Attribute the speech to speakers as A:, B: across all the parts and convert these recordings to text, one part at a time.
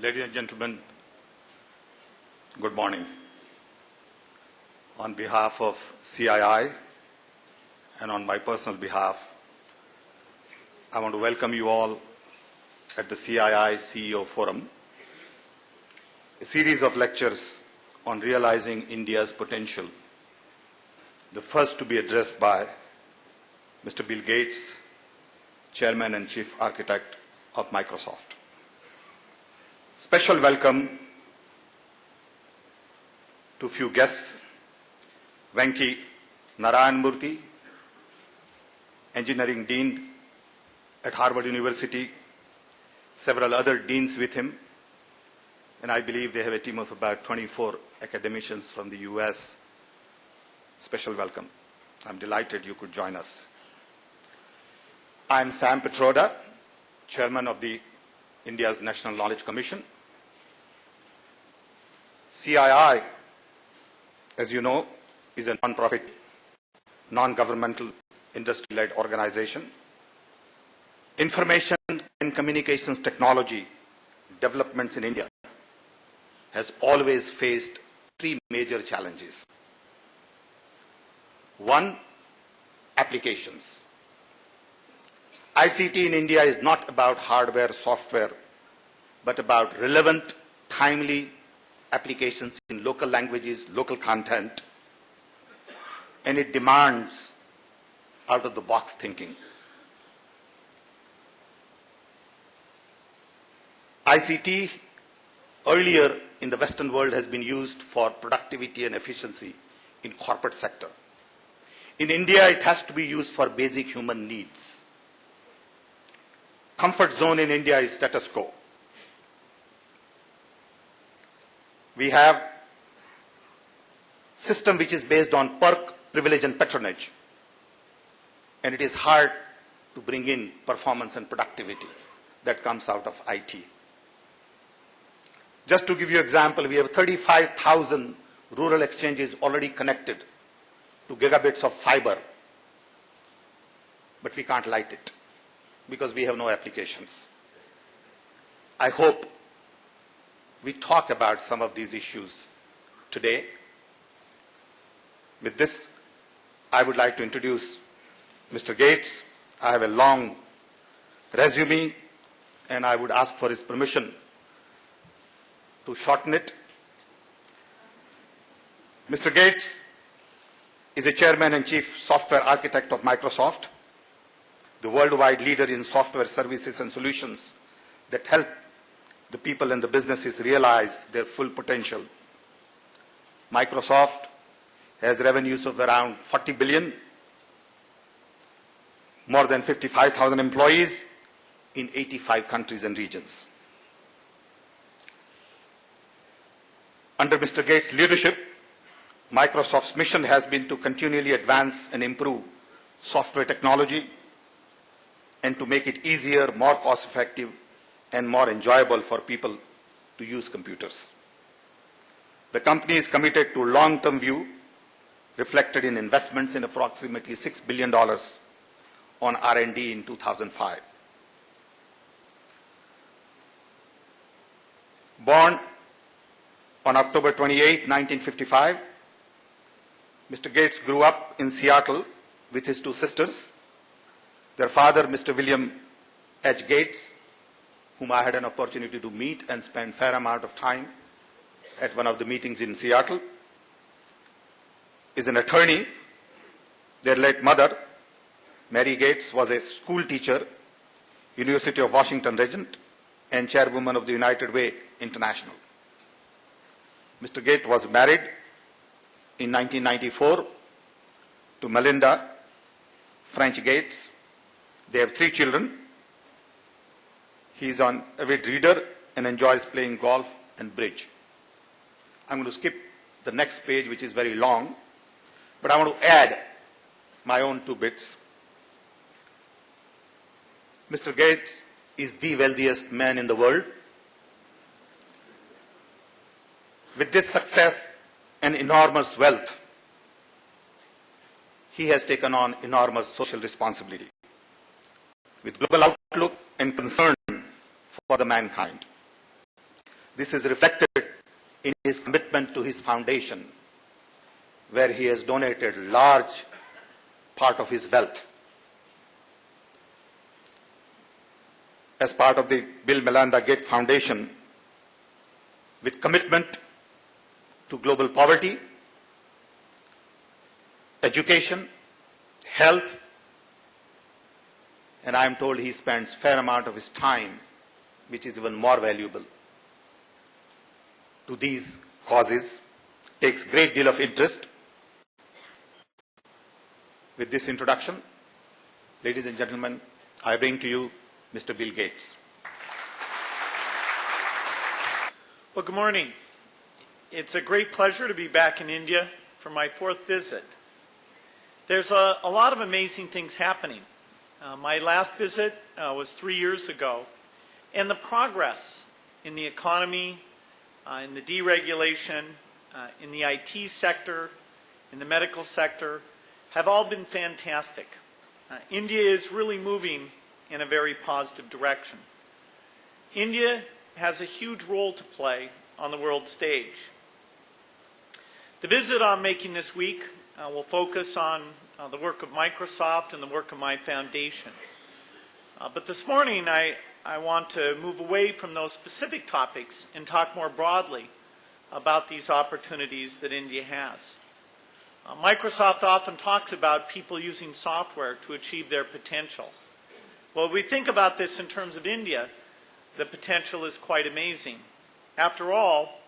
A: Ladies and gentlemen, good morning. On behalf of CII and on my personal behalf, I want to welcome you all at the CII CEO Forum, a series of lectures on realizing India's potential, the first to be addressed by Mr. Bill Gates, Chairman and Chief Architect of Microsoft. Special welcome to few guests, Venki Narayan Murthy, Engineering Dean at Harvard University, several other deans with him, and I believe they have a team of about 24 academicians from the US. Special welcome. I'm delighted you could join us. I'm Sam Pitroda, Chairman of the India's National Knowledge Commission. CII, as you know, is a non-profit, non-governmental, industry-led organization. Information and communications technology developments in India has always faced three major challenges. One, applications. ICT in India is not about hardware, software, but about relevant, timely applications in local languages, local content, and it demands out-of-the-box thinking. ICT earlier in the Western world has been used for productivity and efficiency in corporate sector. In India, it has to be used for basic human needs. Comfort zone in India is status quo. We have system which is based on perk, privilege and patronage, and it is hard to bring in performance and productivity that comes out of IT. Just to give you an example, we have 35,000 rural exchanges already connected to gigabits of fiber, but we can't light it because we have no applications. I hope we talk about some of these issues today. With this, I would like to introduce Mr. Gates. I have a long resume, and I would ask for his permission to shorten it. Mr. Gates is a chairman and chief software architect of Microsoft, the worldwide leader in software services and solutions that help the people and the businesses realize their full potential. Microsoft has revenues of around 40 billion, more than 55,000 employees in 85 countries and regions. Under Mr. Gates' leadership, Microsoft's mission has been to continually advance and improve software technology and to make it easier, more cost-effective, and more enjoyable for people to use computers. The company is committed to long-term view, reflected in investments in approximately $6 billion on R&D in 2005. Born on October 28, 1955, Mr. Gates grew up in Seattle with his two sisters. Their father, Mr. William H. Gates, whom I had an opportunity to meet and spend a fair amount of time at one of the meetings in Seattle, is an attorney. Their late mother, Mary Gates, was a school teacher, University of Washington Regent, and chairwoman of the United Way International. Mr. Gates was married in 1994 to Melinda French Gates. They have 3 children. He is an avid reader and enjoys playing golf and bridge. I'm going to skip the next page, which is very long, but I want to add my own 2 bits. Mr. Gates is the wealthiest man in the world. With this success and enormous wealth, he has taken on enormous social responsibility with global outlook and concern for the mankind. This is reflected in his commitment to his foundation, where he has donated a large part of his wealth. As part of the Bill Melinda Gates Foundation, with commitment to global poverty, education, health, and I am told he spends a fair amount of his time, which is even more valuable, to these causes, takes a great deal of interest. With this introduction, ladies and gentlemen, I bring to you Mr. Bill Gates.
B: Well, good morning. It's a great pleasure to be back in India for my 4th visit. There's a lot of amazing things happening. My last visit was 3 years ago, and the progress in the economy, in the deregulation, in the IT sector, in the medical sector, have all been fantastic. India is really moving in a very positive direction. India has a huge role to play on the world stage. The visit I'm making this week will focus on the work of Microsoft and the work of my foundation. But this morning I want to move away from those specific topics and talk more broadly about these opportunities that India has. Microsoft often talks about people using software to achieve their potential. Well, if we think about this in terms of India, the potential is quite amazing. After all,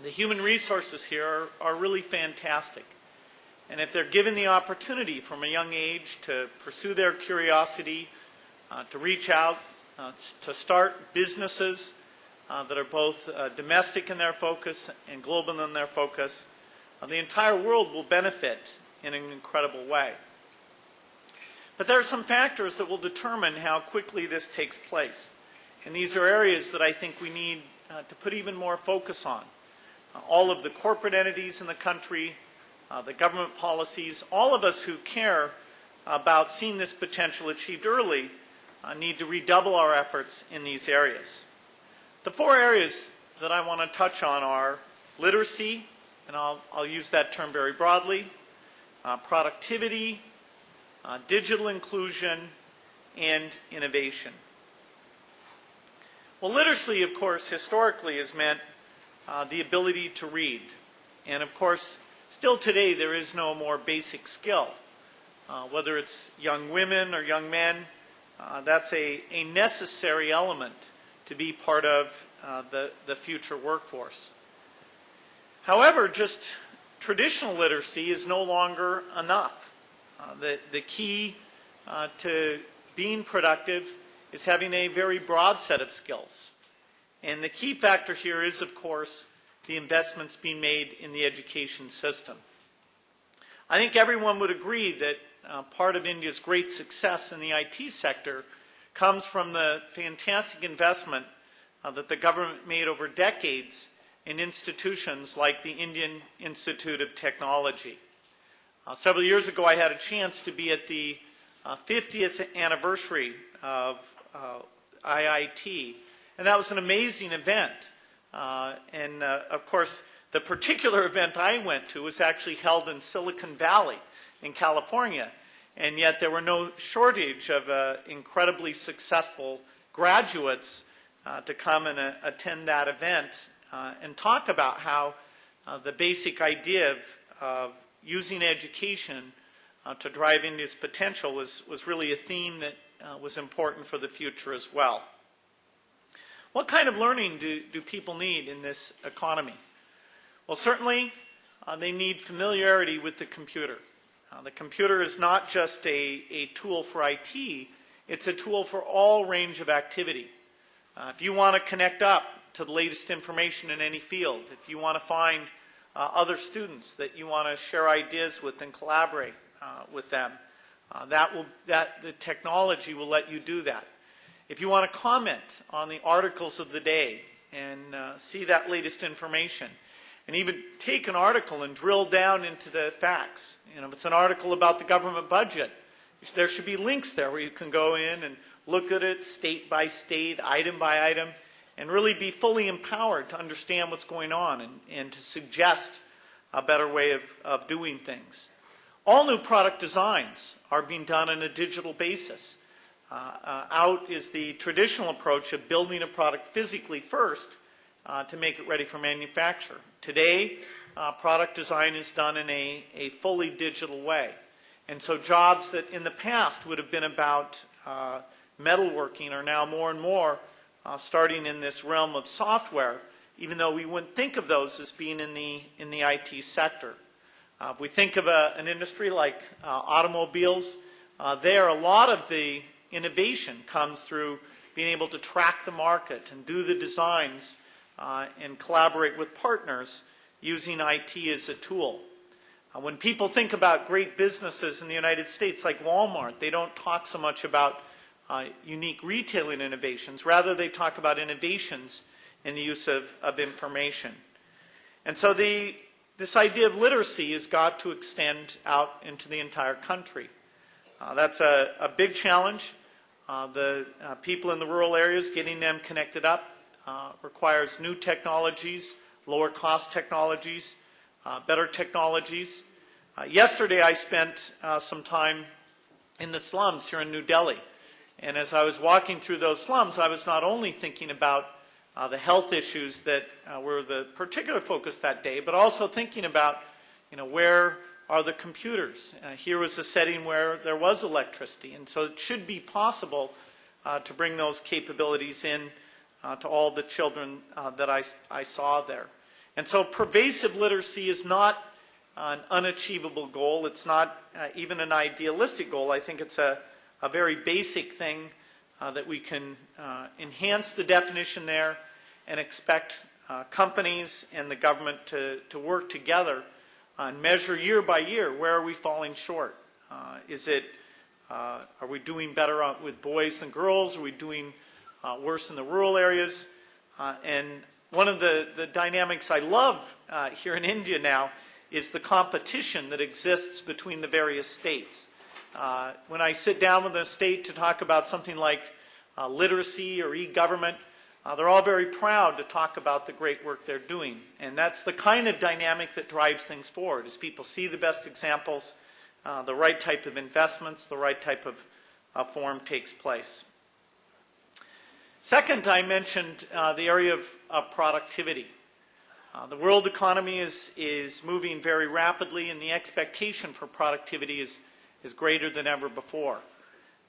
B: the human resources here are really fantastic. And if they're given the opportunity from a young age to pursue their curiosity, to reach out, to start businesses that are both domestic in their focus and global in their focus, the entire world will benefit in an incredible way. But there are some factors that will determine how quickly this takes place. And these are areas that I think we need to put even more focus on. All of the corporate entities in the country, the government policies, all of us who care about seeing this potential achieved early need to redouble our efforts in these areas. The 4 areas that I want to touch on are literacy, and I'll use that term very broadly, productivity, digital inclusion, and innovation. Well, literacy, of course, historically has meant the ability to read. And of course, still today there is no more basic skill. Whether it's young women or young men, that's a necessary element to be part of the future workforce. However, just traditional literacy is no longer enough. The key to being productive is having a very broad set of skills. And the key factor here is, of course, the investments being made in the education system. I think everyone would agree that part of India's great success in the IT sector comes from the fantastic investment that the government made over decades in institutions like the Indian Institute of Technology. Several years ago, I had a chance to be at the 50th anniversary of IIT, and that was an amazing event. Of course, the particular event I went to was actually held in Silicon Valley in California, and yet there were no shortage of incredibly successful graduates to come and attend that event and talk about how the basic idea of using education to drive India's potential was really a theme that was important for the future as well. What kind of learning do people need in this economy? Well, certainly they need familiarity with the computer. The computer is not just a tool for IT, it's a tool for all range of activity. If you want to connect up to the latest information in any field, if you want to find other students that you want to share ideas with and collaborate with them, the technology will let you do that. If you want to comment on the articles of the day and see that latest information, and even take an article and drill down into the facts. You know, if it's an article about the government budget, there should be links there where you can go in and look at it state by state, item by item, and really be fully empowered to understand what's going on and to suggest a better way of doing things. All new product designs are being done on a digital basis. Out is the traditional approach of building a product physically first to make it ready for manufacture. Today, product design is done in a fully digital way. And so jobs that in the past would have been about metalworking are now more and more starting in this realm of software, even though we wouldn't think of those as being in the IT sector. If we think of an industry like automobiles, there a lot of the innovation comes through being able to track the market and do the designs and collaborate with partners using IT as a tool. When people think about great businesses in the United States like Walmart, they don't talk so much about unique retailing innovations. Rather, they talk about innovations in the use of information. And so this idea of literacy has got to extend out into the entire country. That's a big challenge. The people in the rural areas, getting them connected up requires new technologies, lower cost technologies, better technologies. Yesterday I spent some time in the slums here in New Delhi. And as I was walking through those slums, I was not only thinking about the health issues that were the particular focus that day, but also thinking about, where are the computers? Here was a setting where there was electricity, and so it should be possible to bring those capabilities in to all the children that I saw there. And so pervasive literacy is not an unachievable goal. It's not even an idealistic goal. I think it's a very basic thing that we can enhance the definition there and expect companies and the government to work together and measure year by year, where are we falling short? Are we doing better with boys than girls? Are we doing worse in the rural areas? And one of the dynamics I love here in India now is the competition that exists between the various states. When I sit down with a state to talk about something like literacy or e-government, they're all very proud to talk about the great work they're doing. And that's the kind of dynamic that drives things forward, as people see the best examples, the right type of investments, the right type of form takes place. Second, I mentioned the area of productivity. The world economy is moving very rapidly, and the expectation for productivity is greater than ever before.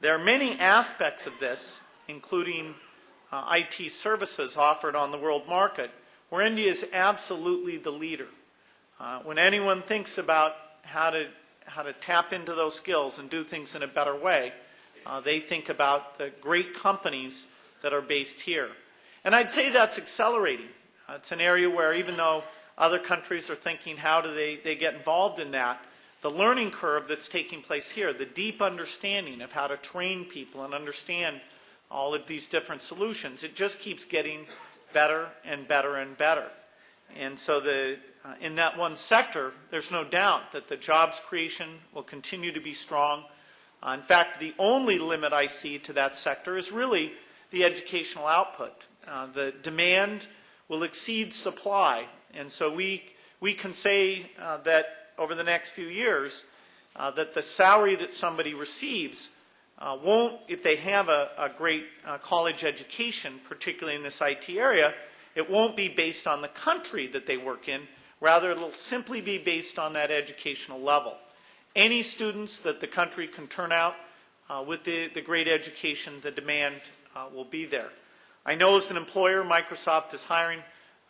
B: There are many aspects of this, including IT services offered on the world market, where India is absolutely the leader. When anyone thinks about how to tap into those skills and do things in a better way, they think about the great companies that are based here. And I'd say that's accelerating. It's an area where, even though other countries are thinking how do they get involved in that, the learning curve that's taking place here, the deep understanding of how to train people and understand all of these different solutions, it just keeps getting better and better and better. And so in that one sector, there's no doubt that the jobs creation will continue to be strong. In fact, the only limit I see to that sector is really the educational output. The demand will exceed supply, and so we can say that over the next few years that the salary that somebody receives won't, if they have a great college education, particularly in this IT area, it won't be based on the country that they work in. Rather, it'll simply be based on that educational level. Any students that the country can turn out with the great education, the demand will be there. I know as an employer, Microsoft is hiring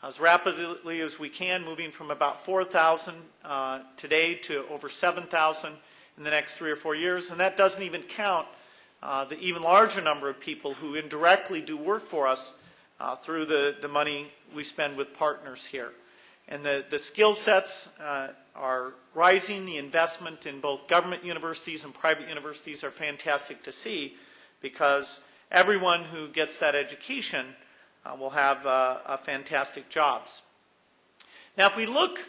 B: as rapidly as we can, moving from about 4,000 today to over 7,000 in the next 3 or 4 years. And that doesn't even count the even larger number of people who indirectly do work for us through the money we spend with partners here. And the skill sets are rising. The investment in both government universities and private universities are fantastic to see, because everyone who gets that education will have fantastic jobs. Now, if we look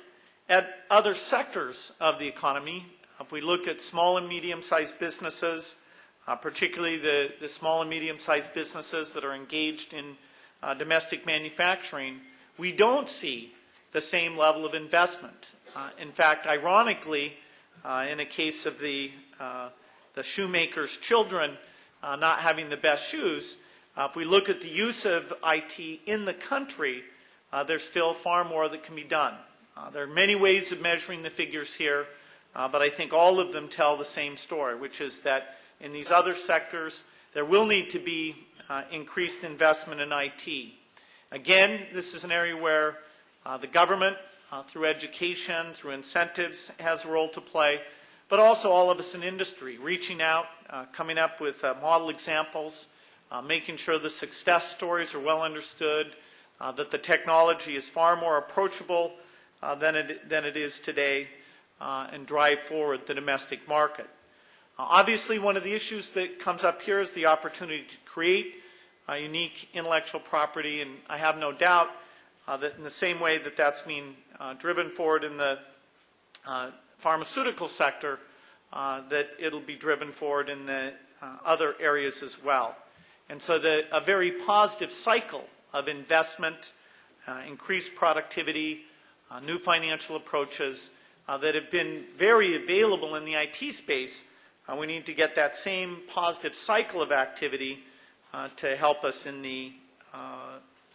B: at other sectors of the economy, if we look at small and medium-sized businesses, particularly the small and medium-sized businesses that are engaged in domestic manufacturing, we don't see the same level of investment. In fact, ironically, in a case of the shoemaker's children not having the best shoes, if we look at the use of IT in the country, there's still far more that can be done. There are many ways of measuring the figures here, but I think all of them tell the same story, which is that in these other sectors, there will need to be increased investment in IT. Again, this is an area where the government, through education, through incentives, has a role to play, but also all of us in industry, reaching out, coming up with model examples, making sure the success stories are well understood, that the technology is far more approachable than it is today, and drive forward the domestic market. Obviously, one of the issues that comes up here is the opportunity to create unique intellectual property, and I have no doubt that in the same way that that's being driven forward in the pharmaceutical sector, that it'll be driven forward in the other areas as well. And so a very positive cycle of investment, increased productivity, new financial approaches that have been very available in the IT space. We need to get that same positive cycle of activity to help us in the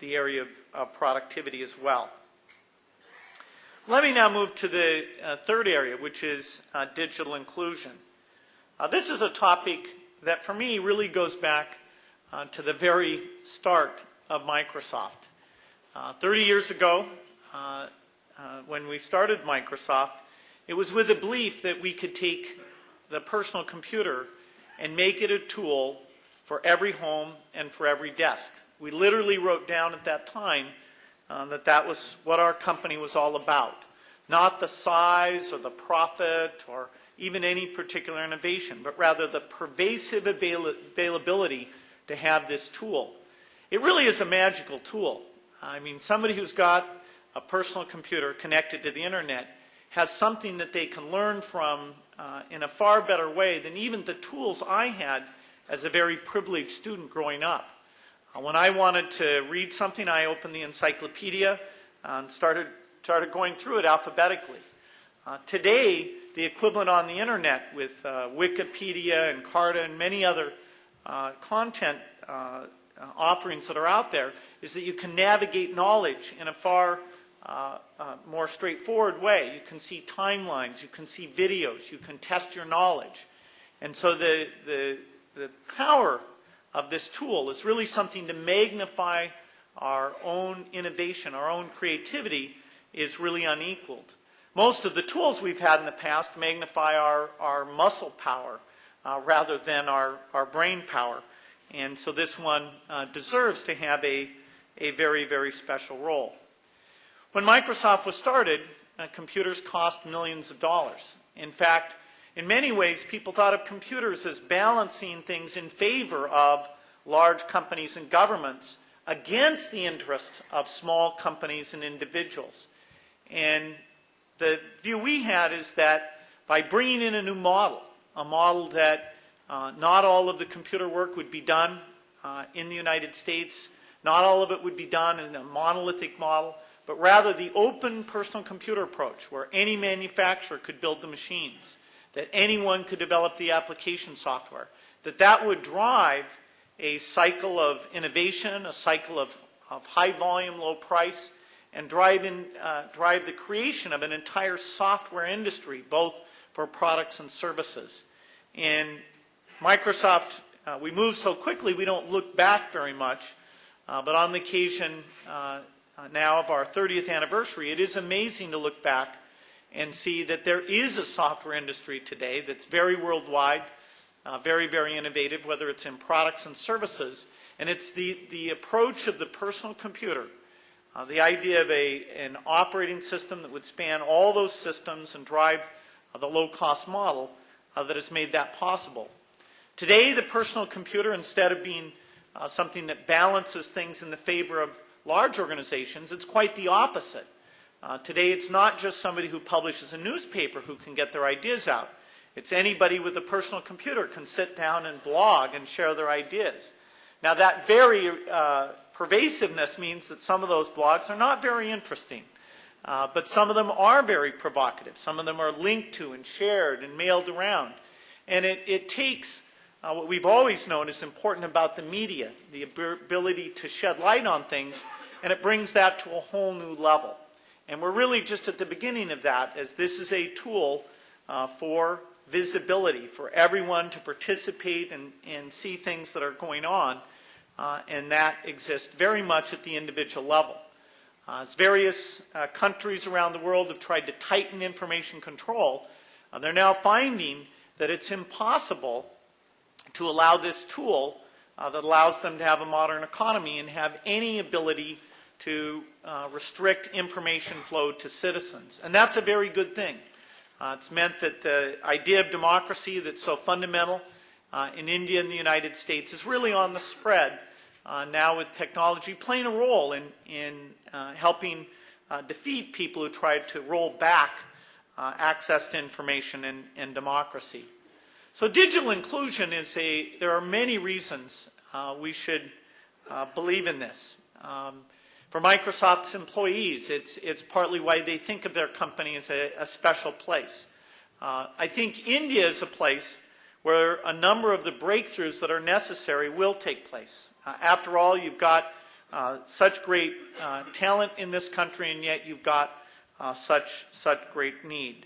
B: area of productivity as well. Let me now move to the third area, which is digital inclusion. This is a topic that for me really goes back to the very start of Microsoft. 30 years ago, when we started Microsoft, it was with the belief that we could take the personal computer and make it a tool for every home and for every desk. We literally wrote down at that time that was what our company was all about. Not the size or the profit or even any particular innovation, but rather the pervasive availability to have this tool. It really is a magical tool. I mean, somebody who's got a personal computer connected to the internet has something that they can learn from in a far better way than even the tools I had as a very privileged student growing up. When I wanted to read something, I opened the encyclopedia and started going through it alphabetically. Today, the equivalent on the internet with Wikipedia and Carta and many other content offerings that are out there is that you can navigate knowledge in a far more straightforward way. You can see timelines, you can see videos, you can test your knowledge. And so the power of this tool is really something to magnify our own innovation, our own creativity is really unequaled. Most of the tools we've had in the past magnify our muscle power rather than our brain power. And so this one deserves to have a very, very special role. When Microsoft was started, computers cost millions of dollars. In fact, in many ways, people thought of computers as balancing things in favor of large companies and governments against the interest of small companies and individuals. And the view we had is that by bringing in a new model, a model that not all of the computer work would be done in the United States, not all of it would be done in a monolithic model, but rather the open personal computer approach where any manufacturer could build the machines, that anyone could develop the application software, that would drive a cycle of innovation, a cycle of high volume, low price, and drive the creation of an entire software industry, both for products and services. And Microsoft, we move so quickly we don't look back very much, but on the occasion now of our 30th anniversary, it is amazing to look back and see that there is a software industry today that's very worldwide, very, very innovative, whether it's in products and services. And it's the approach of the personal computer, the idea of an operating system that would span all those systems and drive the low-cost model that has made that possible. Today, the personal computer, instead of being something that balances things in the favor of large organizations, it's quite the opposite. Today, it's not just somebody who publishes a newspaper who can get their ideas out. It's anybody with a personal computer can sit down and blog and share their ideas. Now, that very pervasiveness means that some of those blogs are not very interesting, but some of them are very provocative. Some of them are linked to and shared and mailed around. And it takes what we've always known is important about the media, the ability to shed light on things, and it brings that to a whole new level. And we're really just at the beginning of that, as this is a tool for visibility, for everyone to participate and see things that are going on, and that exists very much at the individual level. As various countries around the world have tried to tighten information control, they're now finding that it's impossible to allow this tool that allows them to have a modern economy and have any ability to restrict information flow to citizens. And that's a very good thing. It's meant that the idea of democracy that's so fundamental in India and the United States is really on the spread now, with technology playing a role in helping defeat people who try to roll back access to information and democracy. So digital inclusion there are many reasons we should believe in this. For Microsoft's employees, it's partly why they think of their company as a special place. I think India is a place where a number of the breakthroughs that are necessary will take place. After all, you've got such great talent in this country, and yet you've got such great need.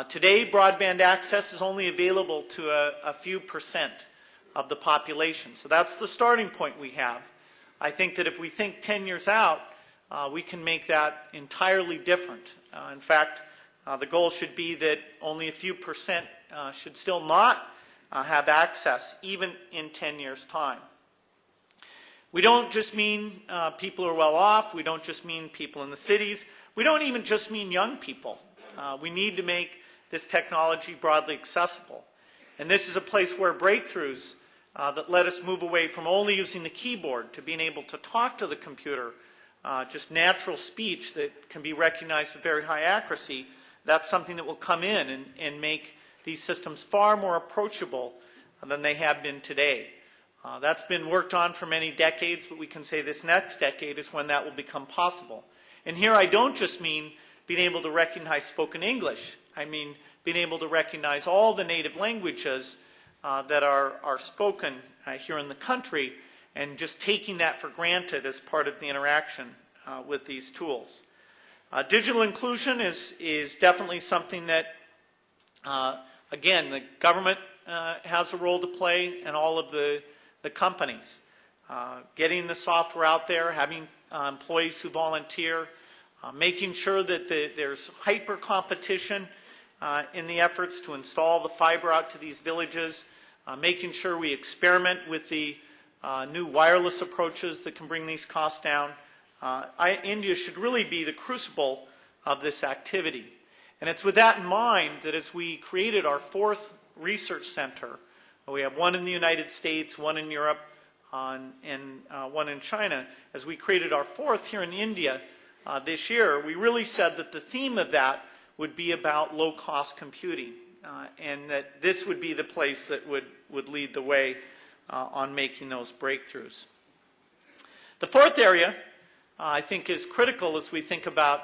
B: Today, broadband access is only available to a few percent of the population. So that's the starting point we have. I think that if we think 10 years out, we can make that entirely different. In fact, the goal should be that only a few percent should still not have access, even in 10 years' time. We don't just mean people who are well off. We don't just mean people in the cities. We don't even just mean young people. We need to make this technology broadly accessible. And this is a place where breakthroughs that let us move away from only using the keyboard to being able to talk to the computer, just natural speech that can be recognized with very high accuracy, that's something that will come in and make these systems far more approachable than they have been today. That's been worked on for many decades, but we can say this next decade is when that will become possible. And here I don't just mean being able to recognize spoken English. I mean being able to recognize all the native languages that are spoken here in the country, and just taking that for granted as part of the interaction with these tools. Digital inclusion is definitely something that, again, the government has a role to play, and all of the companies. Getting the software out there, having employees who volunteer, making sure that there's hyper competition in the efforts to install the fiber out to these villages, making sure we experiment with the new wireless approaches that can bring these costs down. India should really be the crucible of this activity. And it's with that in mind that as we created our fourth research center, we have one in the United States, one in Europe, and one in China. As we created our fourth here in India this year, we really said that the theme of that would be about low-cost computing, and that this would be the place that would lead the way on making those breakthroughs. The fourth area, I think, is critical as we think about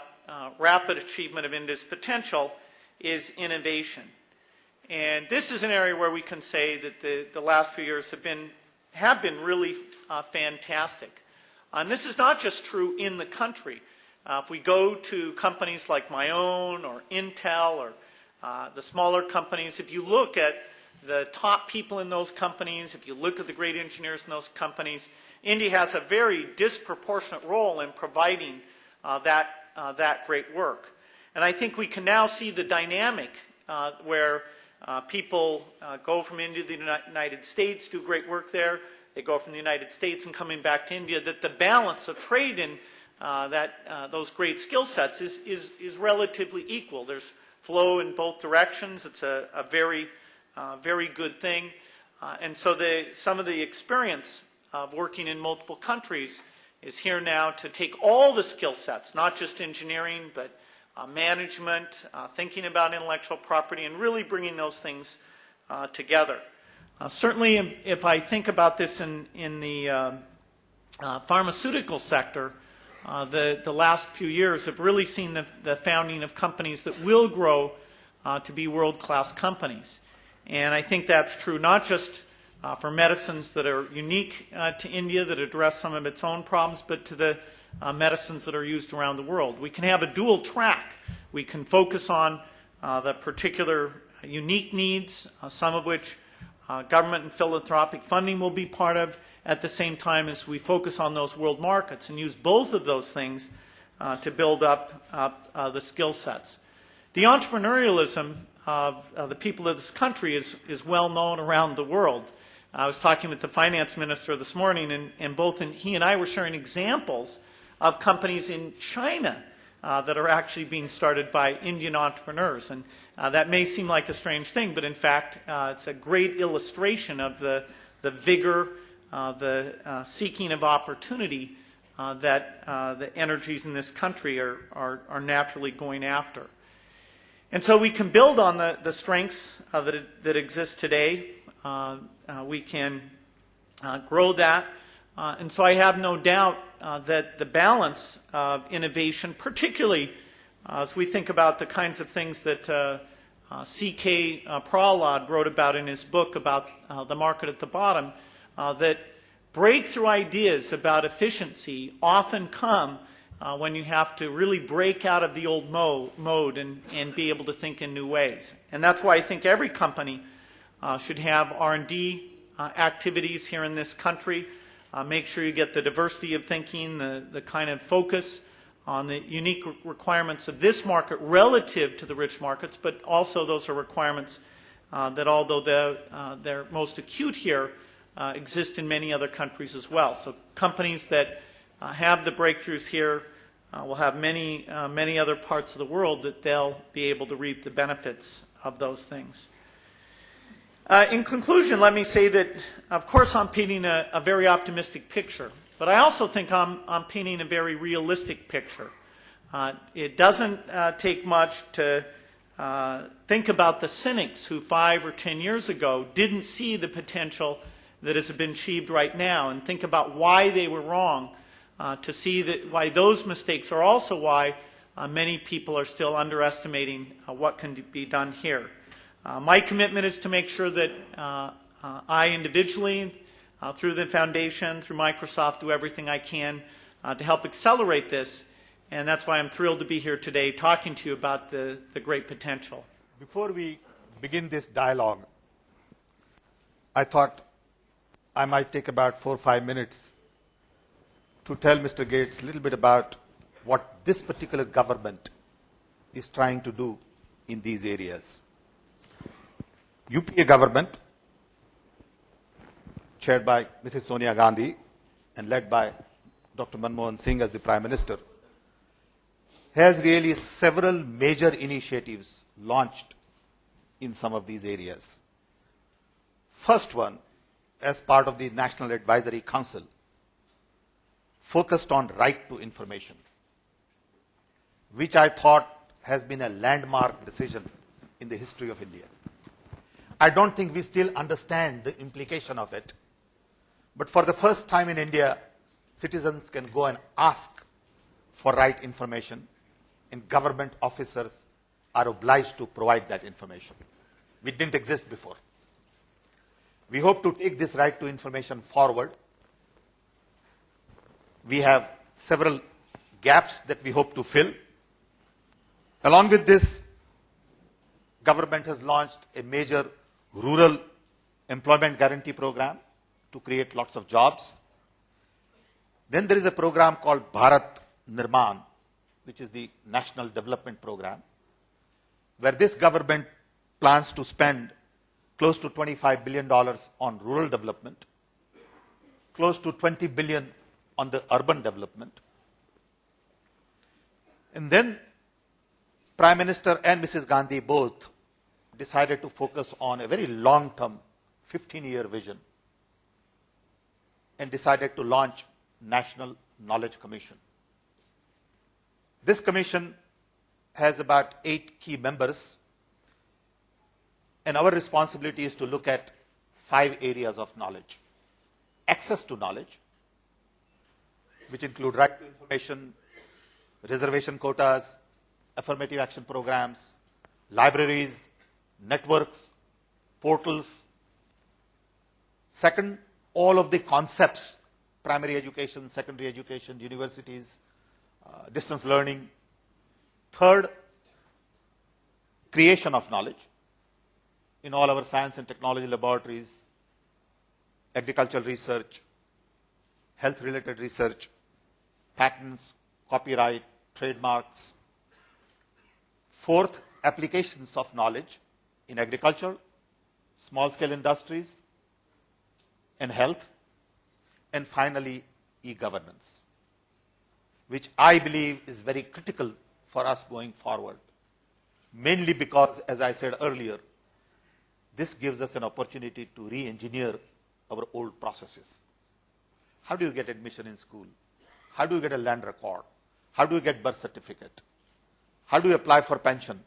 B: rapid achievement of India's potential, is innovation. And this is an area where we can say that the last few years have been really fantastic. And this is not just true in the country. If we go to companies like my own or Intel or the smaller companies, if you look at the top people in those companies, if you look at the great engineers in those companies, India has a very disproportionate role in providing that great work. And I think we can now see the dynamic where people go from India to the United States, do great work there. They go from the United States and coming back to India, that the balance of trade in those great skill sets is relatively equal. There's flow in both directions. It's a very good thing. And so some of the experience of working in multiple countries is here now to take all the skill sets, not just engineering, but management, thinking about intellectual property, and really bringing those things together. Certainly, if I think about this in the pharmaceutical sector, the last few years have really seen the founding of companies that will grow to be world-class companies. And I think that's true not just for medicines that are unique to India that address some of its own problems, but to the medicines that are used around the world. We can have a dual track. We can focus on the particular unique needs, some of which government and philanthropic funding will be part of, at the same time as we focus on those world markets and use both of those things to build up the skill sets. The entrepreneurialism of the people of this country is well known around the world. I was talking with the finance minister this morning, and both he and I were sharing examples of companies in China that are actually being started by Indian entrepreneurs. And that may seem like a strange thing, but in fact, it's a great illustration of the vigor, the seeking of opportunity that the energies in this country are naturally going after. And so we can build on the strengths that exist today. We can grow that. And so I have no doubt that the balance of innovation, particularly as we think about the kinds of things that C.K. Prahlad wrote about in his book about the market at the bottom, that breakthrough ideas about efficiency often come when you have to really break out of the old mode and be able to think in new ways. And that's why I think every company should have R&D activities here in this country. Make sure you get the diversity of thinking, the kind of focus on the unique requirements of this market relative to the rich markets, but also those are requirements that, although they're most acute here, exist in many other countries as well. So companies that have the breakthroughs here will have many other parts of the world that they'll be able to reap the benefits of those things. In conclusion, let me say that, of course, I'm painting a very optimistic picture, but I also think I'm painting a very realistic picture. It doesn't take much to think about the cynics who 5 or 10 years ago didn't see the potential that has been achieved right now, and think about why they were wrong, to see that why those mistakes are also why many people are still underestimating what can be done here. My commitment is to make sure that I individually, through the foundation, through Microsoft, do everything I can to help accelerate this, and that's why I'm thrilled to be here today talking to you about the great potential.
A: Before we begin this dialogue, I thought I might take about 4 or 5 minutes to tell Mr. Gates a little bit about what this particular government is trying to do in these areas. UPA government, chaired by Mrs. Sonia Gandhi and led by Dr. Manmohan Singh as the Prime Minister, has really several major initiatives launched in some of these areas. First one, as part of the National Advisory Council, focused on right to information, which I thought has been a landmark decision in the history of India. I don't think we still understand the implication of it, but for the first time in India, citizens can go and ask for right information, and government officers are obliged to provide that information, which didn't exist before. We hope to take this right to information forward. We have several gaps that we hope to fill. Along with this, government has launched a major rural employment guarantee program to create lots of jobs. Then there is a program called Bharat Nirman, which is the National Development Program, where this government plans to spend close to $25 billion on rural development, close to $20 billion on the urban development. And then Prime Minister and Mrs. Gandhi both decided to focus on a very long-term 15-year vision and decided to launch National Knowledge Commission. This commission has about 8 key members, and our responsibility is to look at 5 areas of knowledge: access to knowledge, which include right to information, reservation quotas, affirmative action programs, libraries, networks, portals. Second, all of the concepts, primary education, secondary education, universities, distance learning. Third, creation of knowledge in all our science and technology laboratories, agricultural research, health-related research, patents, copyright, trademarks. Fourth, applications of knowledge in agriculture, small-scale industries, and health. And finally, e-governance, which I believe is very critical for us going forward, mainly because, as I said earlier, this gives us an opportunity to re-engineer our old processes. How do you get admission in school? How do you get a land record? How do you get birth certificate? How do you apply for pension?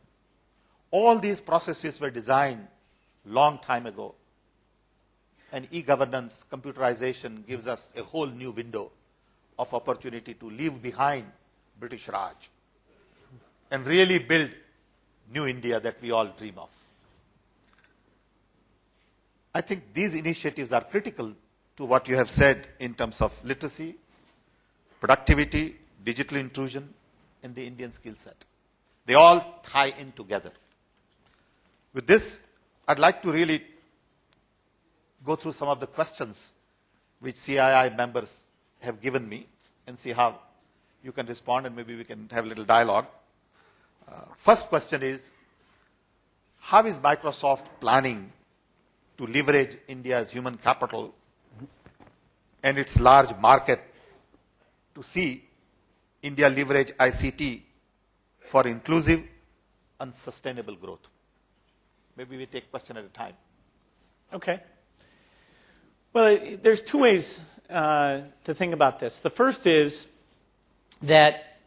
A: All these processes were designed long time ago. And e-governance, computerization gives us a whole new window of opportunity to leave behind British Raj and really build new India that we all dream of. I think these initiatives are critical to what you have said in terms of literacy, productivity, digital intrusion, and the Indian skill set. They all tie in together. With this, I'd like to really go through some of the questions which CII members have given me and see how you can respond, and maybe we can have a little dialogue. First question is, how is Microsoft planning to leverage India's human capital and its large market to see India leverage ICT for inclusive and sustainable growth? Maybe we take question at a time.
B: Okay. Well, there's two ways to think about this. The first is that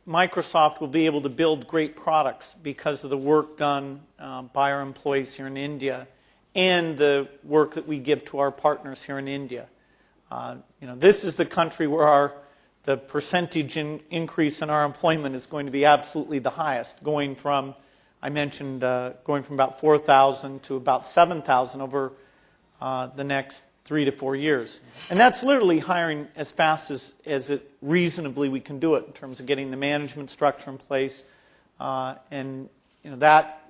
B: Microsoft will be able to build great products because of the work done by our employees here in India and the work that we give to our partners here in India. This is the country where the percentage increase in our employment is going to be absolutely the highest, going from, I mentioned, going from about 4,000 to about 7,000 over the next 3 to 4 years. And that's literally hiring as fast as it reasonably we can do it in terms of getting the management structure in place.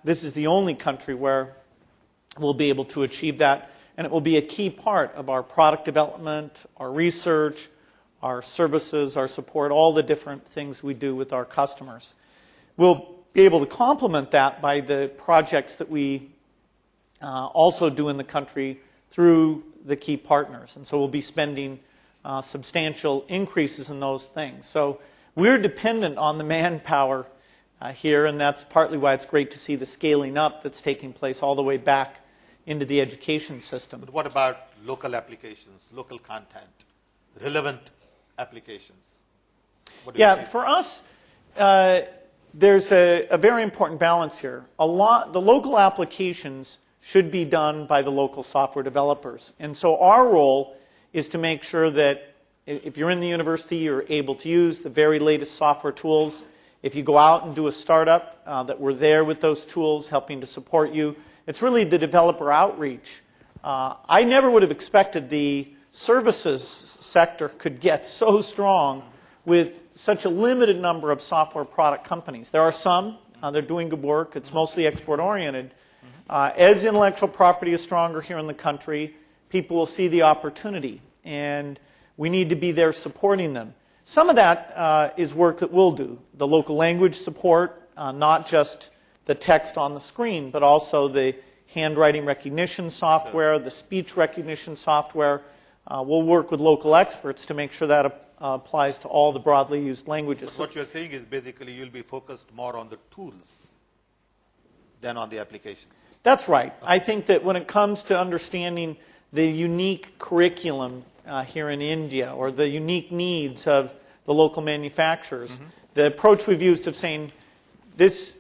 B: This is the only country where we'll be able to achieve that. And it will be a key part of our product development, our research, our services, our support, all the different things we do with our customers. We'll be able to complement that by the projects that we also do in the country through the key partners. And so we'll be spending substantial increases in those things. So we're dependent on the manpower here, and that's partly why it's great to see the scaling up that's taking place all the way back into the education system.
A: But what about local applications, local content, relevant applications?
B: Yeah, for us, there's a very important balance here. The local applications should be done by the local software developers. And so our role is to make sure that if you're in the university, you're able to use the very latest software tools. If you go out and do a startup, that we're there with those tools, helping to support you. It's really the developer outreach. I never would have expected the services sector could get so strong with such a limited number of software product companies. There are some, they're doing good work. It's mostly export-oriented. As intellectual property is stronger here in the country, people will see the opportunity, and we need to be there supporting them. Some of that is work that we'll do. The local language support, not just the text on the screen, but also the handwriting recognition software, the speech recognition software. We'll work with local experts to make sure that applies to all the broadly used languages.
A: But what you're saying is basically you'll be focused more on the tools than on the applications.
B: That's right. I think that when it comes to understanding the unique curriculum here in India or the unique needs of the local manufacturers, the approach we've used of saying there's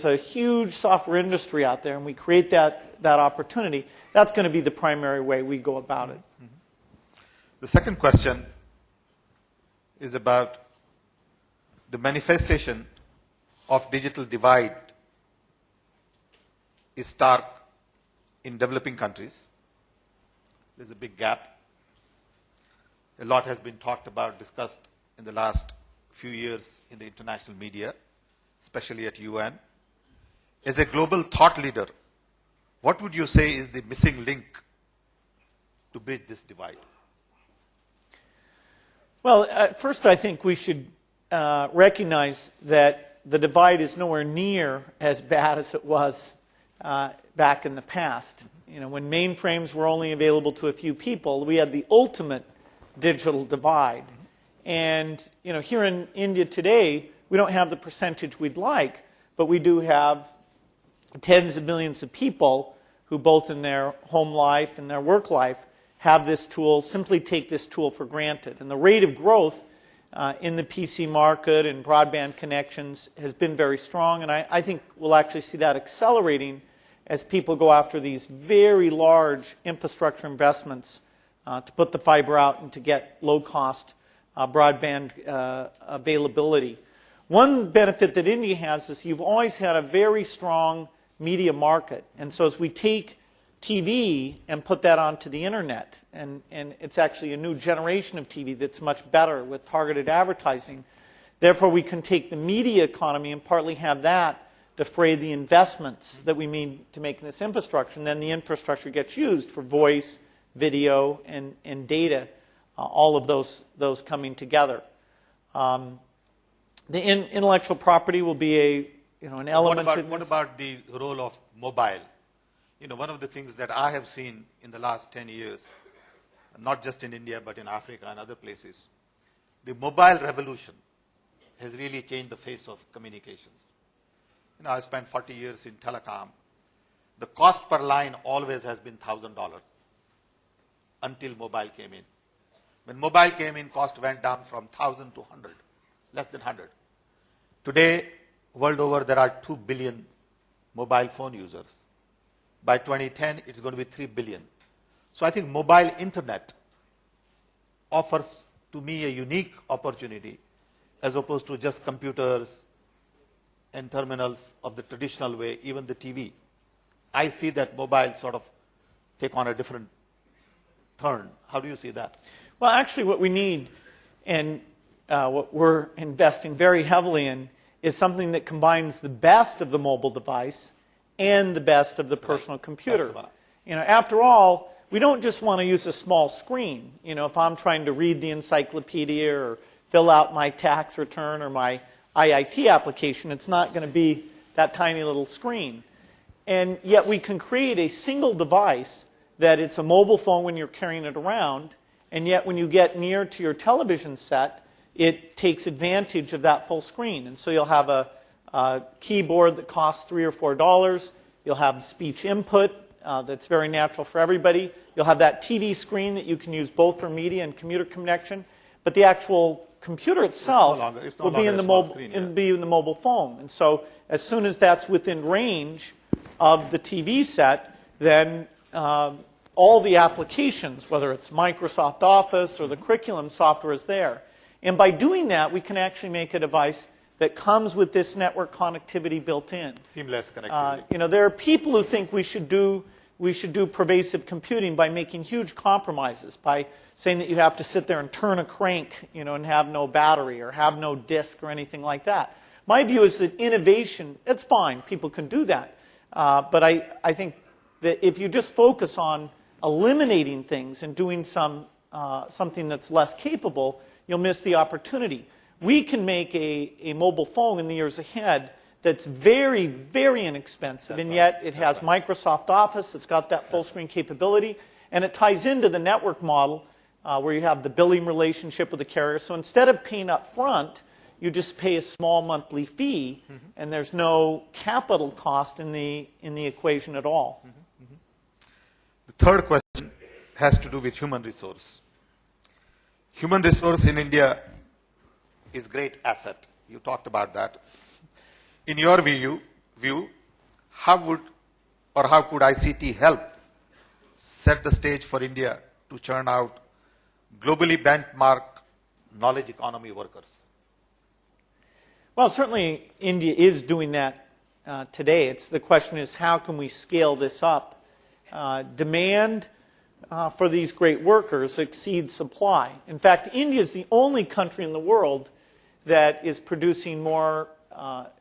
B: a huge software industry out there and we create that opportunity, that's going to be the primary way we go about it.
A: The second question is about the manifestation of digital divide is stark in developing countries. There's a big gap. A lot has been talked about, discussed in the last few years in the international media, especially at UN. As a global thought leader, what would you say is the missing link to bridge this divide?
B: Well, first I think we should recognize that the divide is nowhere near as bad as it was back in the past. You know, when mainframes were only available to a few people, we had the ultimate digital divide. And you know, here in India today, we don't have the percentage we'd like, but we do have tens of millions of people who both in their home life and their work life have this tool, simply take this tool for granted. And the rate of growth in the PC market and broadband connections has been very strong, and I think we'll actually see that accelerating as people go after these very large infrastructure investments to put the fiber out and to get low-cost broadband availability. One benefit that India has is you've always had a very strong media market, and so as we take TV and put that onto the internet, and it's actually a new generation of TV that's much better with targeted advertising. Therefore, we can take the media economy and partly have that defray the investments that we need to make in this infrastructure, and then the infrastructure gets used for voice, video, and data, all of those coming together. The intellectual property will be an element.
A: What about the role of mobile? You know, one of the things that I have seen in the last 10 years, not just in India, but in Africa and other places, the mobile revolution has really changed the face of communications. You know, I spent 40 years in telecom. The cost per line always has been $1,000 until mobile came in. When mobile came in, cost went down from 1,000 to 100, less than 100. Today, world over, there are 2 billion mobile phone users. By 2010, it's going to be 3 billion. So I think mobile internet offers to me a unique opportunity as opposed to just computers and terminals of the traditional way, even the TV. I see that mobile sort of take on a different turn. How do you see that?
B: Well, actually what we need, and what we're investing very heavily in, is something that combines the best of the mobile device and the best of the personal computer. You know, after all, we don't just want to use a small screen. You know, if I'm trying to read the encyclopedia or fill out my tax return or my IIT application, it's not going to be that tiny little screen. And yet we can create a single device that it's a mobile phone when you're carrying it around, and yet when you get near to your television set, it takes advantage of that full screen. And so you'll have a keyboard that costs $3 or $4. You'll have speech input that's very natural for everybody. You'll have that TV screen that you can use both for media and computer connection. But the actual computer itself will be in the mobile phone. And so as soon as that's within range of the TV set, then all the applications, whether it's Microsoft Office or the curriculum software, is there. And by doing that, we can actually make a device that comes with this network connectivity built in.
A: Seamless connectivity.
B: You know, there are people who think we should do pervasive computing by making huge compromises, by saying that you have to sit there and turn a crank, you know, and have no battery or have no disk or anything like that. My view is that innovation, it's fine, people can do that. But I think that if you just focus on eliminating things and doing something that's less capable, you'll miss the opportunity. We can make a mobile phone in the years ahead that's very, very inexpensive, and yet it has Microsoft Office, it's got that full screen capability, and it ties into the network model where you have the billing relationship with the carrier. So instead of paying up front, you just pay a small monthly fee, and there's no capital cost in the equation at all.
A: The third question has to do with human resource. Human resource in India is great asset. You talked about that. In your view, how could ICT help set the stage for India to churn out globally benchmark knowledge economy workers?
B: Well, certainly India is doing that today. The question is, how can we scale this up? Demand for these great workers exceeds supply. In fact, India is the only country in the world that is producing more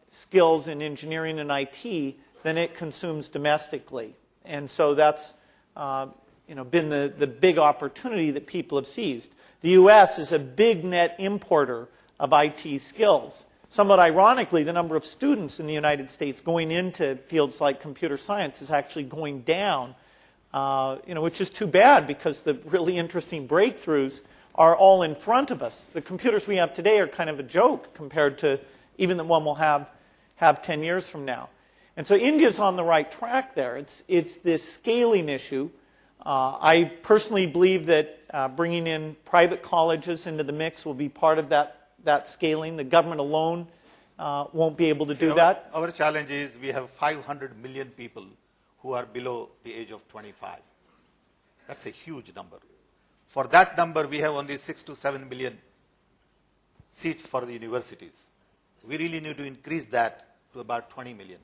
B: skills in engineering and IT than it consumes domestically. And so that's been the big opportunity that people have seized. The U.S. is a big net importer of IT skills. Somewhat ironically, the number of students in the United States going into fields like computer science is actually going down, which is too bad because the really interesting breakthroughs are all in front of us. The computers we have today are kind of a joke compared to even the one we'll have 10 years from now. And so India's on the right track there. It's this scaling issue. I personally believe that bringing in private colleges into the mix will be part of that scaling. The government alone won't be able to do that.
A: Our challenge is we have 500 million people who are below the age of 25. That's a huge number. For that number, we have only 6 to 7 million seats for the universities. We really need to increase that to about 20 million.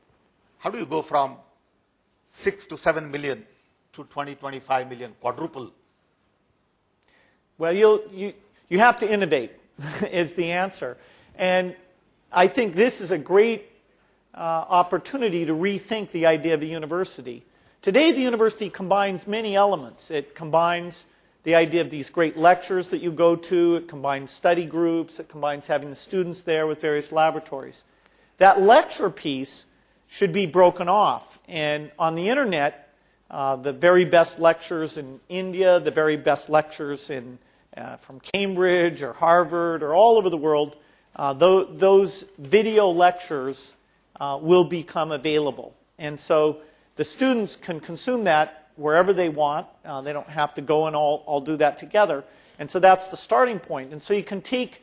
A: How do you go from 6 to 7 million to 20, 25 million, quadruple?
B: Well, you have to innovate is the answer. And I think this is a great opportunity to rethink the idea of a university. Today, the university combines many elements. It combines the idea of these great lectures that you go to. It combines study groups. It combines having the students there with various laboratories. That lecture piece should be broken off. And on the internet, the very best lectures in India, the very best lectures from Cambridge or Harvard or all over the world, those video lectures will become available. And so the students can consume that wherever they want. They don't have to go and all do that together. And so that's the starting point. And so you can take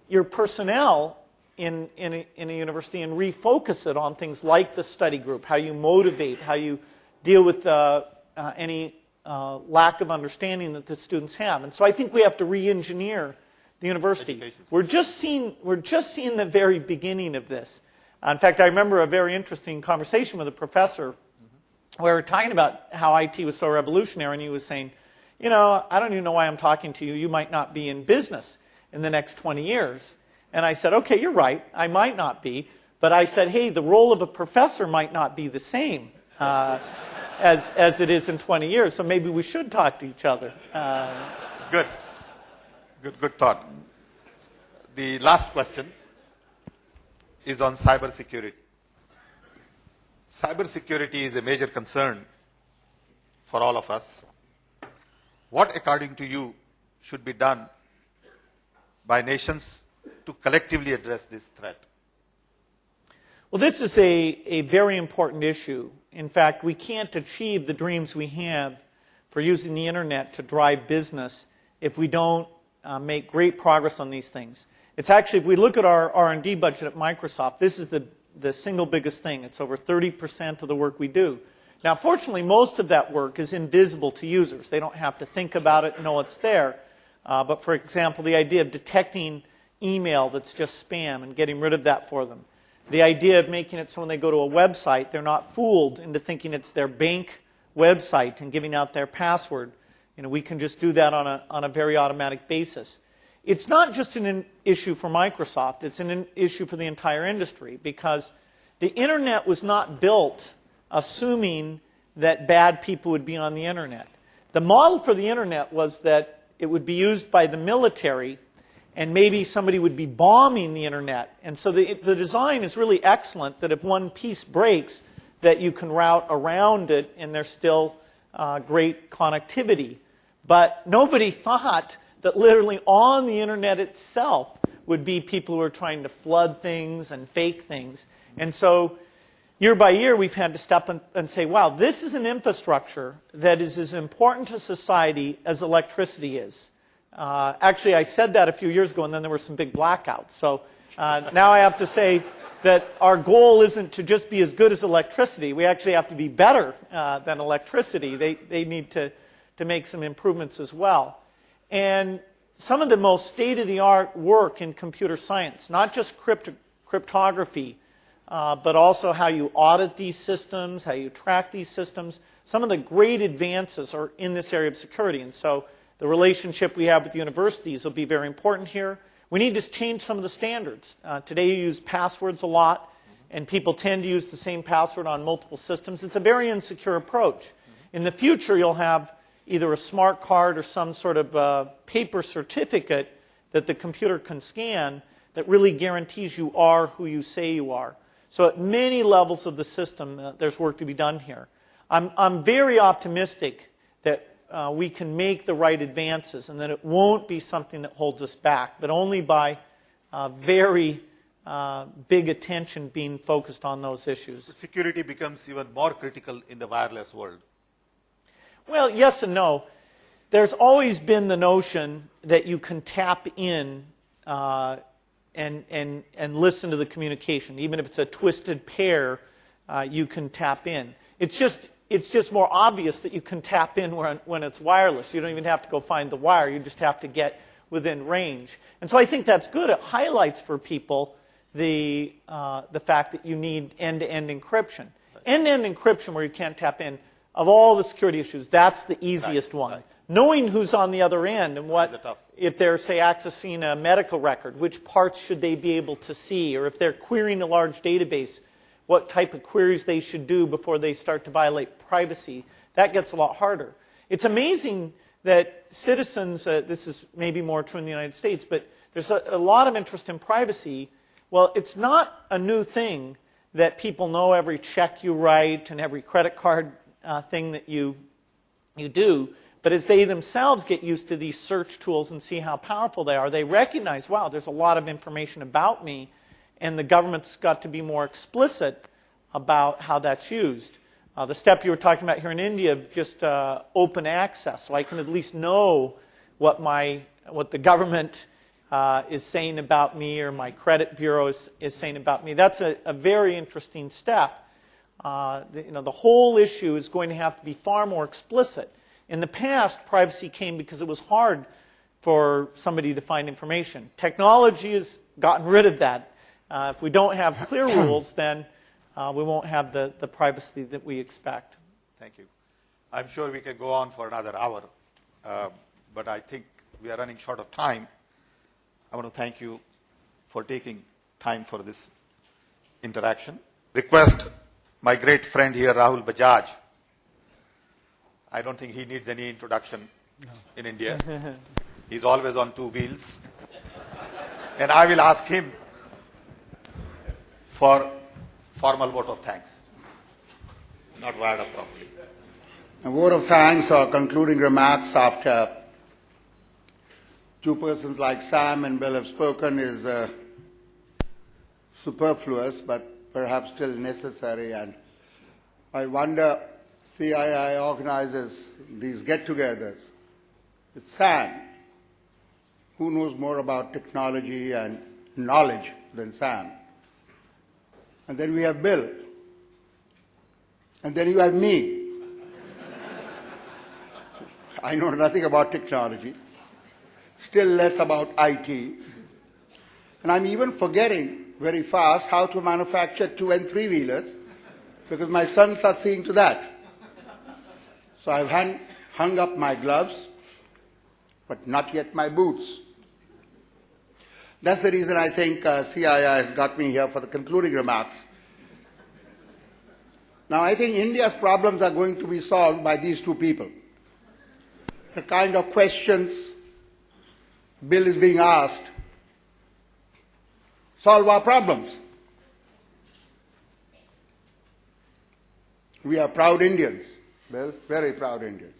B: your personnel in a university and refocus it on things like the study group, how you motivate, how you deal with any lack of understanding that the students have. And so I think we have to re-engineer the university. We're just seeing the very beginning of this. In fact, I remember a very interesting conversation with a professor where we were talking about how IT was so revolutionary, and he was saying, I don't even know why I'm talking to you. You might not be in business in the next 20 years. And I said, okay, you're right. I might not be. But I said, hey, the role of a professor might not be the same as it is in 20 years. So maybe we should talk to each other.
A: Good thought. The last question is on cybersecurity. Cybersecurity is a major concern for all of us. What, according to you, should be done by nations to collectively address this threat?
B: Well, this is a very important issue. In fact, we can't achieve the dreams we have for using the internet to drive business if we don't make great progress on these things. It's actually, if we look at our R&D budget at Microsoft, this is the single biggest thing. It's over 30% of the work we do. Now, fortunately, most of that work is invisible to users. They don't have to think about it and know it's there. But for example, the idea of detecting email that's just spam and getting rid of that for them. The idea of making it so when they go to a website, they're not fooled into thinking it's their bank website and giving out their password. We can just do that on a very automatic basis. It's not just an issue for Microsoft. It's an issue for the entire industry because the internet was not built assuming that bad people would be on the internet. The model for the internet was that it would be used by the military and maybe somebody would be bombing the internet. And so the design is really excellent that if one piece breaks, that you can route around it and there's still great connectivity. But nobody thought that literally on the internet itself would be people who are trying to flood things and fake things. And so year by year we've had to step and say, wow, this is an infrastructure that is as important to society as electricity is. Actually, I said that a few years ago and then there were some big blackouts. So now I have to say that our goal isn't to just be as good as electricity. We actually have to be better than electricity. They need to make some improvements as well. And some of the most state-of-the-art work in computer science, not just cryptography, but also how you audit these systems, how you track these systems. Some of the great advances are in this area of security. And so the relationship we have with universities will be very important here. We need to change some of the standards. Today you use passwords a lot, and people tend to use the same password on multiple systems. It's a very insecure approach. In the future, you'll have either a smart card or some sort of paper certificate that the computer can scan that really guarantees you are who you say you are. So at many levels of the system, there's work to be done here. I'm very optimistic that we can make the right advances and that it won't be something that holds us back, but only by very big attention being focused on those issues.
C: Security becomes even more critical in the wireless world.
B: Well, yes and no. There's always been the notion that you can tap in and listen to the communication. Even if it's a twisted pair, you can tap in. It's just more obvious that you can tap in when it's wireless. You don't even have to go find the wire. You just have to get within range. And so I think that's good. It highlights for people the fact that you need end-to-end encryption. End-to-end encryption where you can't tap in, of all the security issues, that's the easiest one.
C: Right.
B: Knowing who's on the other end and what, if they're, say, accessing a medical record, which parts should they be able to see, or if they're querying a large database, what type of queries they should do before they start to violate privacy, that gets a lot harder. It's amazing that citizens, this is maybe more true in the United States, but there's a lot of interest in privacy. Well, it's not a new thing that people know every check you write and every credit card thing that you do. But as they themselves get used to these search tools and see how powerful they are, they recognize, wow, there's a lot of information about me, and the government's got to be more explicit about how that's used. The step you were talking about here in India, just open access, so I can at least know what the government is saying about me or my credit bureau is saying about me. That's a very interesting step. The whole issue is going to have to be far more explicit. In the past, privacy came because it was hard for somebody to find information. Technology has gotten rid of that. If we don't have clear rules, then we won't have the privacy that we expect.
C: Thank you. I'm sure we can go on for another hour, but I think we are running short of time. I want to thank you for taking time for this interaction. Request my great friend here, Rahul Bajaj. I don't think he needs any introduction in India. He's always on two wheels. And I will ask him for formal vote of thanks. Not wired up properly.
D: A vote of thanks or concluding remarks after two persons like Sam and Bill have spoken is superfluous, but perhaps still necessary. And I wonder, CII organizes these get-togethers with Sam. Who knows more about technology and knowledge than Sam? And then we have Bill. And then you have me. I know nothing about technology, still less about IT. And I'm even forgetting very fast how to manufacture 2- and 3-wheelers because my sons are seeing to that. So I've hung up my gloves, but not yet my boots. That's the reason I think CII has got me here for the concluding remarks. Now, I think India's problems are going to be solved by these two people. The kind of questions Bill is being asked solve our problems. We are proud Indians, Bill, very proud Indians.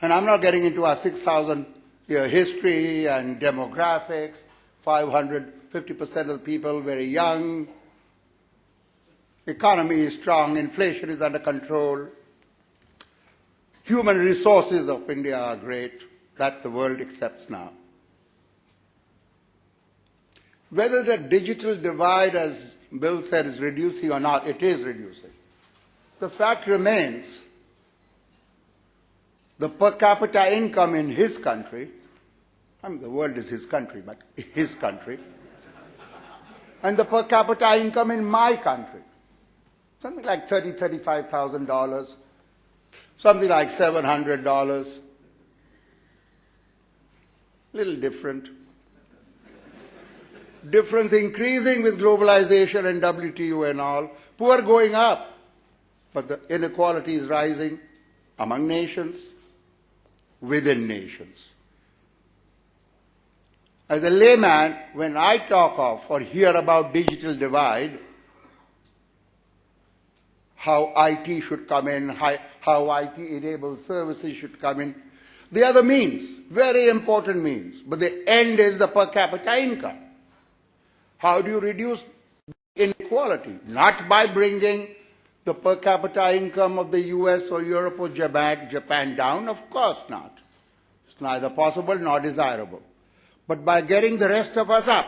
D: And I'm not getting into our 6,000-year history and demographics, 50% of the people very young, economy is strong, inflation is under control, human resources of India are great, that the world accepts now. Whether the digital divide, as Bill said, is reducing or not, it is reducing. The fact remains, the per capita income in his country I mean, the world is his country, but his country. And the per capita income in my country, something like $30,000, $35,000, something like $700. Little different. Difference increasing with globalization and WTO and all. Poor going up, but the inequality is rising among nations, within nations. As a layman, when I talk of or hear about digital divide, how IT should come in, how IT-enabled services should come in, they are the means, very important means. But the end is the per capita income. How do you reduce inequality? Not by bringing the per capita income of the US or Europe or Japan down, of course not. It's neither possible nor desirable. But by getting the rest of us up.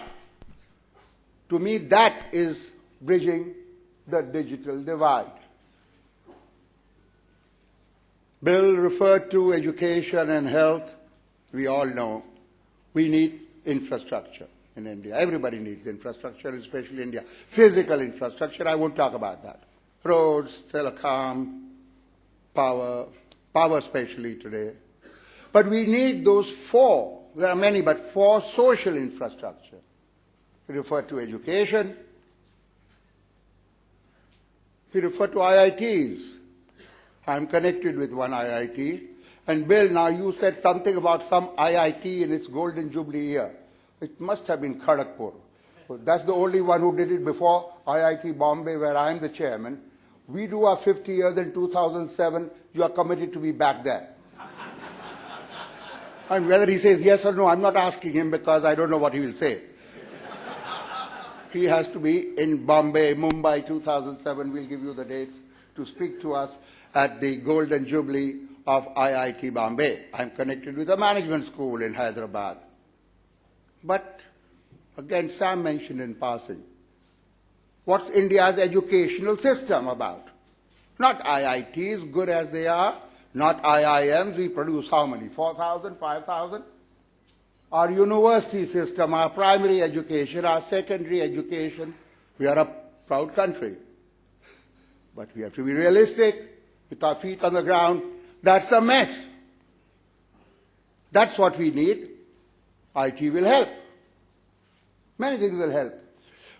D: To me, that is bridging the digital divide. Bill referred to education and health. We all know we need infrastructure in India. Everybody needs infrastructure, especially India. Physical infrastructure, I won't talk about that. Roads, telecom, power especially today. But we need those four, there are many, but four social infrastructure. He referred to education. He referred to IITs. I'm connected with one IIT. And Bill, now you said something about some IIT in its Golden Jubilee year. It must have been Kharagpur. So that's the only one who did it before IIT Bombay, where I'm the chairman. We do our 50 years in 2007. You are committed to be back there. And whether he says yes or no, I'm not asking him because I don't know what he will say. He has to be in Bombay, Mumbai, 2007. We'll give you the dates to speak to us at the Golden Jubilee of IIT Bombay. I'm connected with a management school in Hyderabad. But again, Sam mentioned in passing, what's India's educational system about? Not IITs, good as they are, not IIMs. We produce how many? 4,000, 5,000? Our university system, our primary education, our secondary education, we are a proud country. But we have to be realistic, with our feet on the ground. That's a mess. That's what we need. IT will help. Many things will help.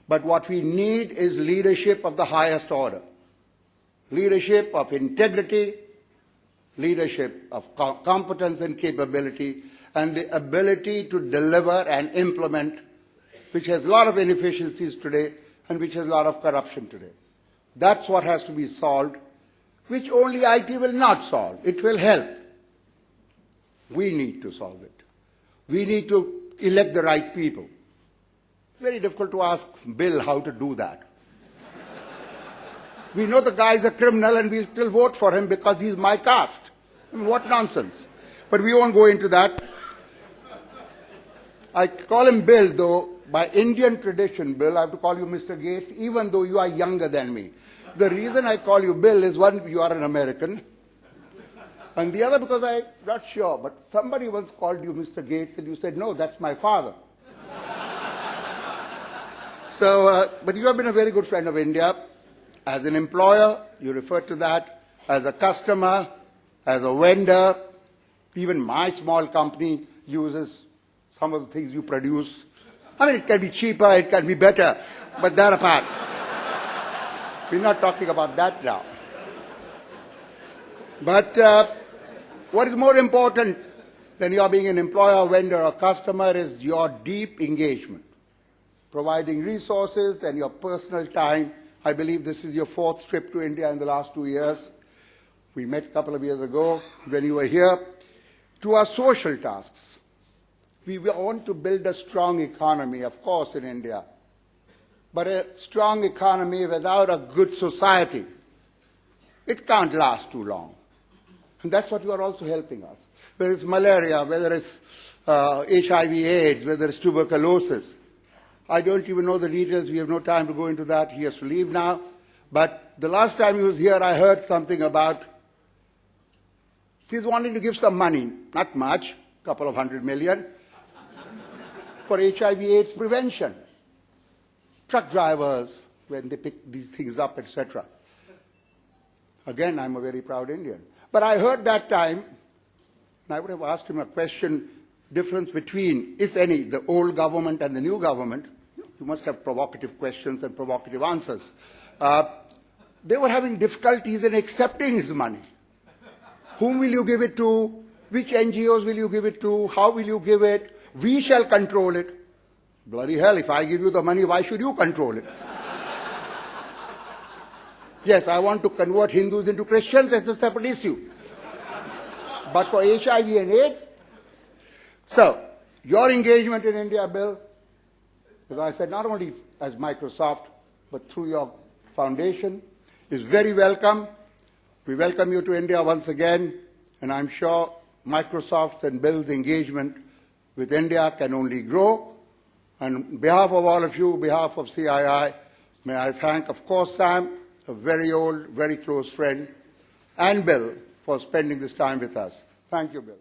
D: But what we need is leadership of the highest order. Leadership of integrity, leadership of competence and capability, and the ability to deliver and implement, which has a lot of inefficiencies today and which has a lot of corruption today. That's what has to be solved, which only IT will not solve. It will help. We need to solve it. We need to elect the right people. Very difficult to ask Bill how to do that. We know the guy is a criminal and we still vote for him because he's my caste. I mean, what nonsense. But we won't go into that. I call him Bill, though by Indian tradition, Bill, I have to call you Mr. Gates, even though you are younger than me. The reason I call you Bill is, one, you are an American, and the other because I'm not sure, but somebody once called you Mr. Gates and you said, no, that's my father. So, but you have been a very good friend of India. As an employer, you refer to that. As a customer, as a vendor, even my small company uses some of the things you produce. I mean, it can be cheaper, it can be better, but that apart. We're not talking about that now. But what is more important than your being an employer, vendor, or customer is your deep engagement, providing resources and your personal time. I believe this is your fourth trip to India in the last 2 years. We met a couple of years ago when you were here. To our social tasks. We want to build a strong economy, of course, in India. But a strong economy without a good society, it can't last too long. And that's what you are also helping us. Whether it's malaria, whether it's HIV/AIDS, whether it's tuberculosis. I don't even know the details. We have no time to go into that. He has to leave now. But the last time he was here, I heard something about he's wanting to give some money, not much, a couple of $100 million, for HIV/AIDS prevention. Truck drivers, when they pick these things up, etc. Again, I'm a very proud Indian. But I heard that time, and I would have asked him a question, difference between, if any, the old government and the new government. You must have provocative questions and provocative answers. They were having difficulties in accepting his money. Whom will you give it to? Which NGOs will you give it to? How will you give it? We shall control it. Bloody hell, if I give you the money, why should you control it? Yes, I want to convert Hindus into Christians, that's a separate issue. But for HIV and AIDS, so your engagement in India, Bill, as I said, not only as Microsoft, but through your foundation, is very welcome. We welcome you to India once again, and I'm sure Microsoft's and Bill's engagement with India can only grow. And on behalf of all of you, on behalf of CII, may I thank, of course, Sam, a very old, very close friend, and Bill for spending this time with us. Thank you, Bill.